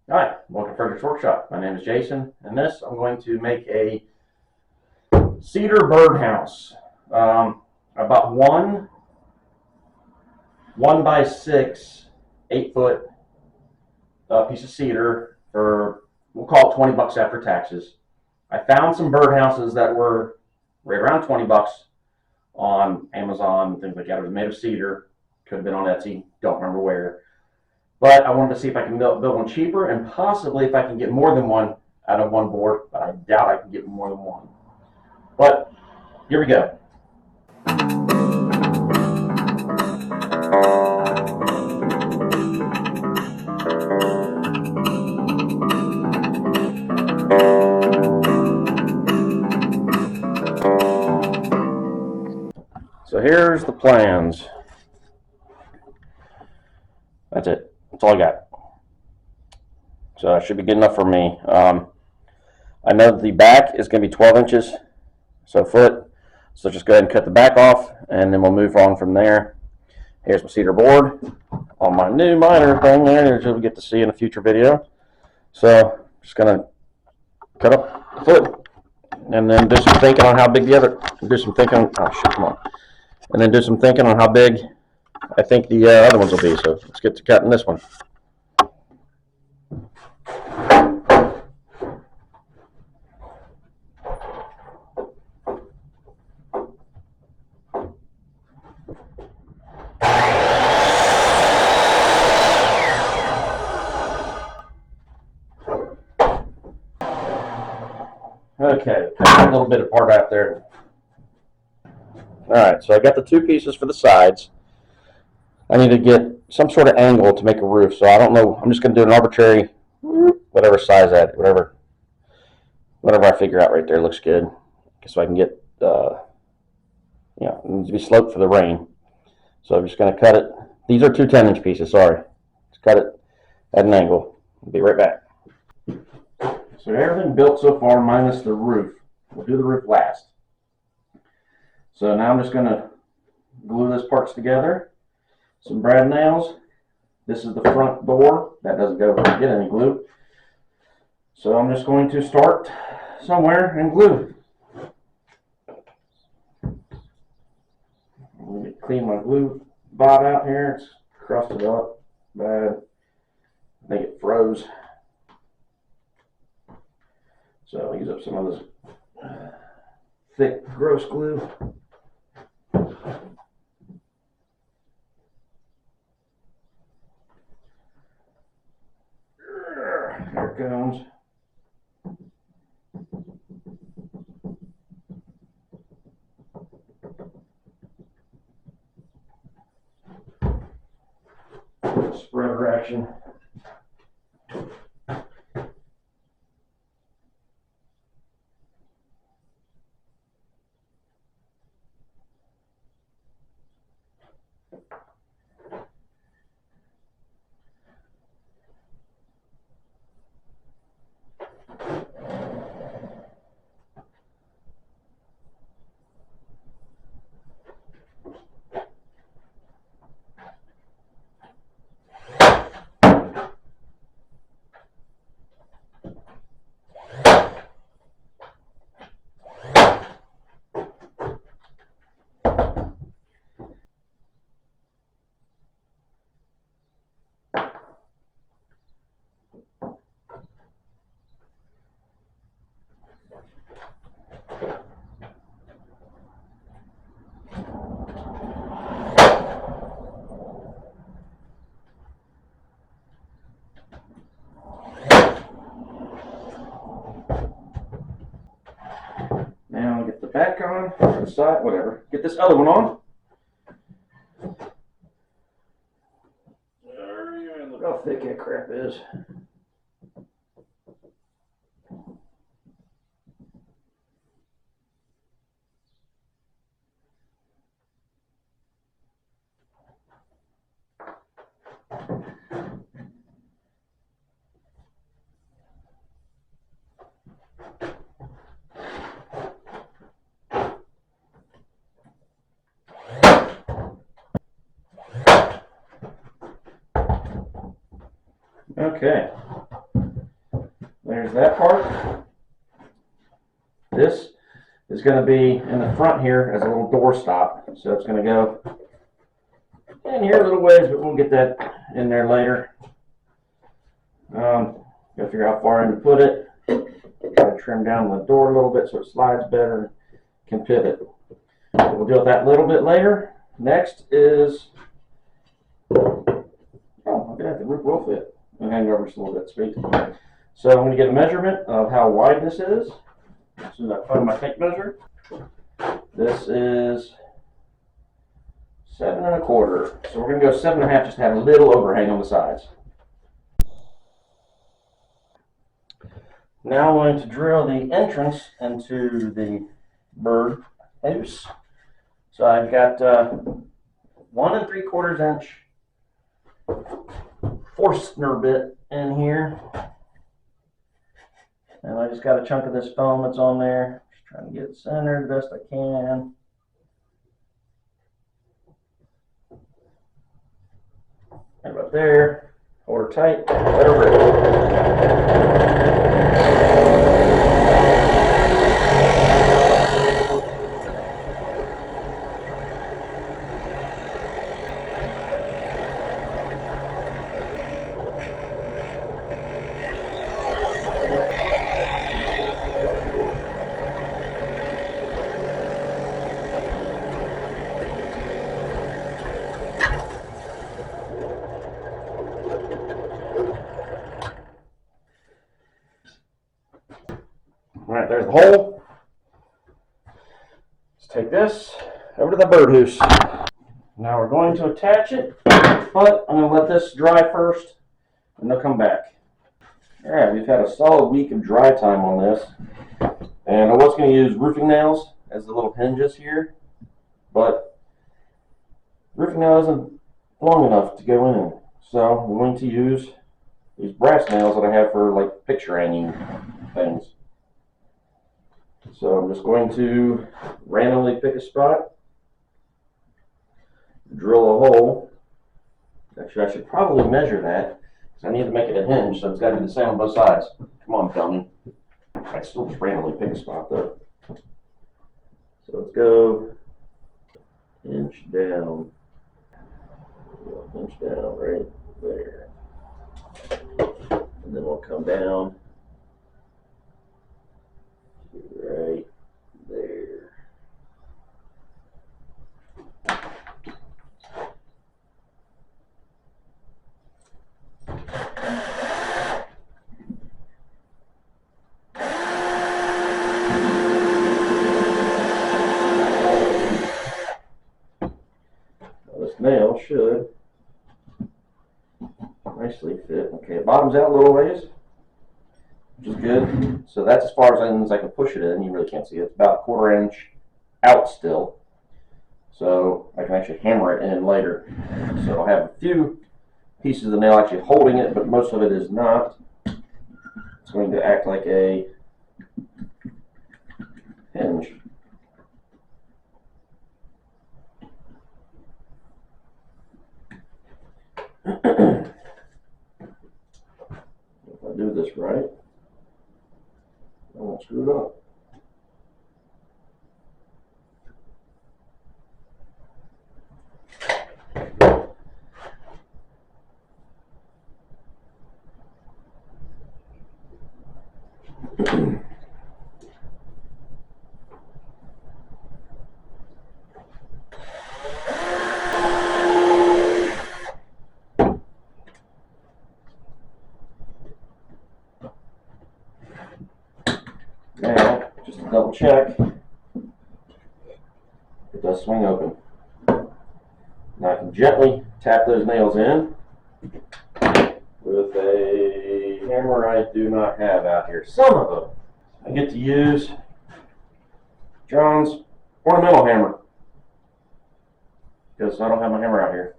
Hi, welcome to Frederick's Workshop. My name is Jason, and this I'm going to make a cedar birdhouse. About one by six, 8 foot piece of cedar for, we'll call it $20 after taxes. I found some birdhouses that were right around $20 on Amazon, things like that. It was made of cedar. Could have been on Etsy, don't remember where. But I wanted to see if I can build one cheaper and possibly if I can get more than one out of one board, but I doubt I can get more than one. But here we go. So here's the plans. That's it. That's all I got. So that should be good enough for me. I know the back is going to be 12 inches, so a foot. So just go ahead and cut the back off, and then we'll move on from there. Here's my cedar board on my new miner thing there, which you'll get to see in a future video. So just going to cut up the foot, and then do some thinking on how big the other. Do some thinking. Oh shit! Come on. And then do some thinking on how big I think the other ones will be. So let's get to cutting this one. Okay, a little bit apart out there. Alright, so I got the two pieces for the sides. I need to get some sort of angle to make a roof, so I don't know. I'm just going to do an arbitrary, whatever size whatever I figure out right there looks good. So I can get, it needs to be sloped for the rain. So I'm just going to cut it. These are two 10-inch pieces, sorry. Just cut it at an angle. I'll be right back. So everything built so far minus the roof. We'll do the roof last. So now I'm just going to glue these parts together. Some brad nails. This is the front door. That doesn't go get any glue. So I'm just going to start somewhere and glue. Let me clean my glue bot out here. It's crusted up bad. I think it froze. So I'll use up some of this thick, gross glue. Here it comes. Spreader action. Now get the back on, or the side, whatever. Get this other one on. Look how thick that crap is. Okay. there's that part. This is going to be in the front here as a little door stop. So it's going to go in here a little ways, but we'll get that in there later. Got to figure out how far in to put it. Try to trim down the door a little bit so it slides better, can pivot. We'll deal with that a little bit later. Next is, oh, look at that, the roof will fit. I'll hang it over just a little bit, sweet. So I'm going to get a measurement of how wide this is. As soon as I find my tape measure. This is 7 1/4. So we're going to go 7 1/2 just to have a little overhang on the sides. Now I'm going to drill the entrance into the bird house. So I've got 1 3/4 inch Forstner bit in here. And I just got a chunk of this foam that's on there. Just trying to get it centered the best I can. Right about there. Hold her tight. Let her rip. Alright, there's the hole. Let's take this over to the birdhouse. Now we're going to attach it, but I'm going to let this dry first, and they'll come back. Alright, we've had a solid week of dry time on this, and I was going to use roofing nails as the little hinges here, but roofing nail isn't long enough to go in, so I'm going to use these brass nails that I have for like picture hanging things. So I'm just going to randomly pick a spot, drill a hole. Actually, I should probably measure that because I need to make it a hinge, so it's got to be the same on both sides. Come on, dummy. I still just randomly pick a spot though. So let's go inch down. Inch down right there. And then we'll come down right there. Now this nail should nicely fit. Okay, it bottoms out a little ways, which is good. So that's as far as I can push it in. You really can't see it. It's about 1/4 inch out still. So I can actually hammer it in later. So I'll have a few pieces of the nail actually holding it, but most of it is not. It's going to act like a hinge. If I do this right, I won't screw it up. Now, just to double check, it does swing open. Now I can gently tap those nails in with a hammer I do not have out here. Some of them. I get to use John's ornamental hammer because I don't have my hammer out here.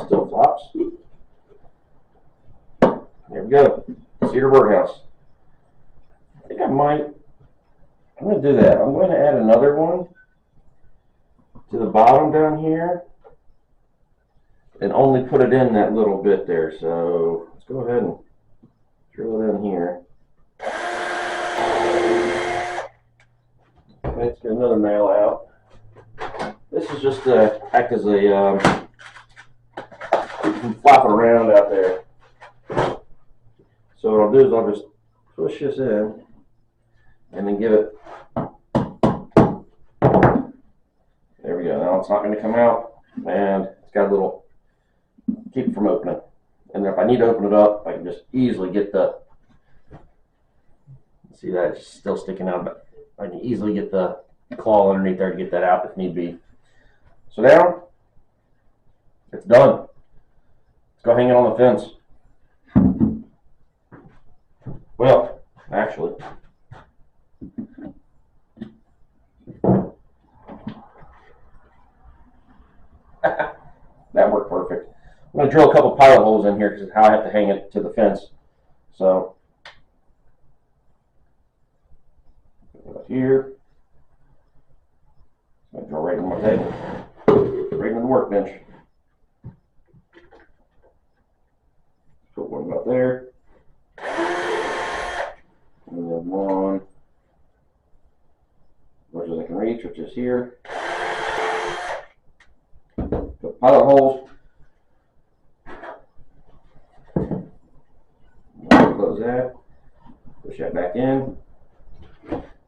Still flops. go. Cedar birdhouse. I think I'm going to do that. I'm going to add another one to the bottom down here and only put it in that little bit there. So let's go ahead and drill it in here. Let's get another nail out. This is just to act as a, you can flop it around out there. So what I'll do is I'll just push this in and then give it, there we go. Now it's not going to come out, and it's got a little, keep it from opening. And if I need to open it up, I can just easily get the, see that it's still sticking out, but I can easily get the claw underneath there to get that out if need be. So now, it's done. Let's go hang it on the fence. Well, actually, that worked perfect. I'm going to drill a couple pilot holes in here because it's how I have to hang it to the fence. So, here, I'm going to drill right in my table, right in the workbench. Put one about there, and then one, much as I can reach, which is here. Put pilot holes. Close that. Push that back in.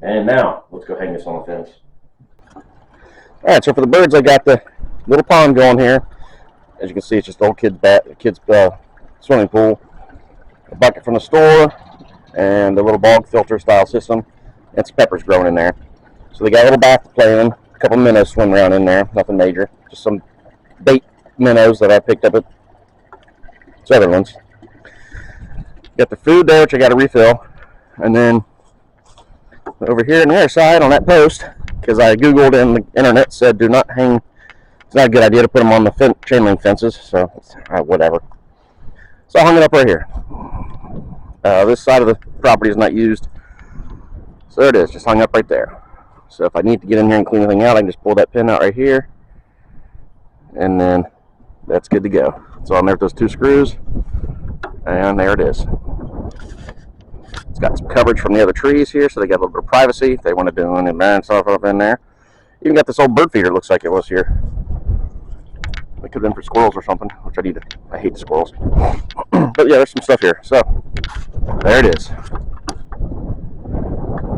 And now, let's go hang this on the fence. Alright, so for the birds, I got the little pond going here. As you can see, it's just old kid's swimming pool. A bucket from the store, and a little bog filter style system. And some peppers growing in there. So they got a little bath to play in. A couple minnows swimming around in there. Nothing major. Just some bait minnows that I picked up at Sutherland's. Got the food there, which I got to refill. And then over here on the other side on that post, because I googled and the internet said do not hang, it's not a good idea to put them on the chain link fences, so whatever. So I hung it up right here. This side of the property is not used, so there it is, just hung up right there. So if I need to get in here and clean anything out, I can just pull that pin out right here, and then that's good to go. So on there with those two screws, and there it is. It's got some coverage from the other trees here, so they got a little bit of privacy if they want to do any barn stuff up in there. Even got this old bird feeder, looks like it was here. It could have been for squirrels or something, which I hate the squirrels. But yeah, there's some stuff here. So, there it is.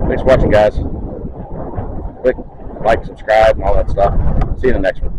Thanks for watching, guys. Click like, subscribe, and all that stuff. See you in the next one.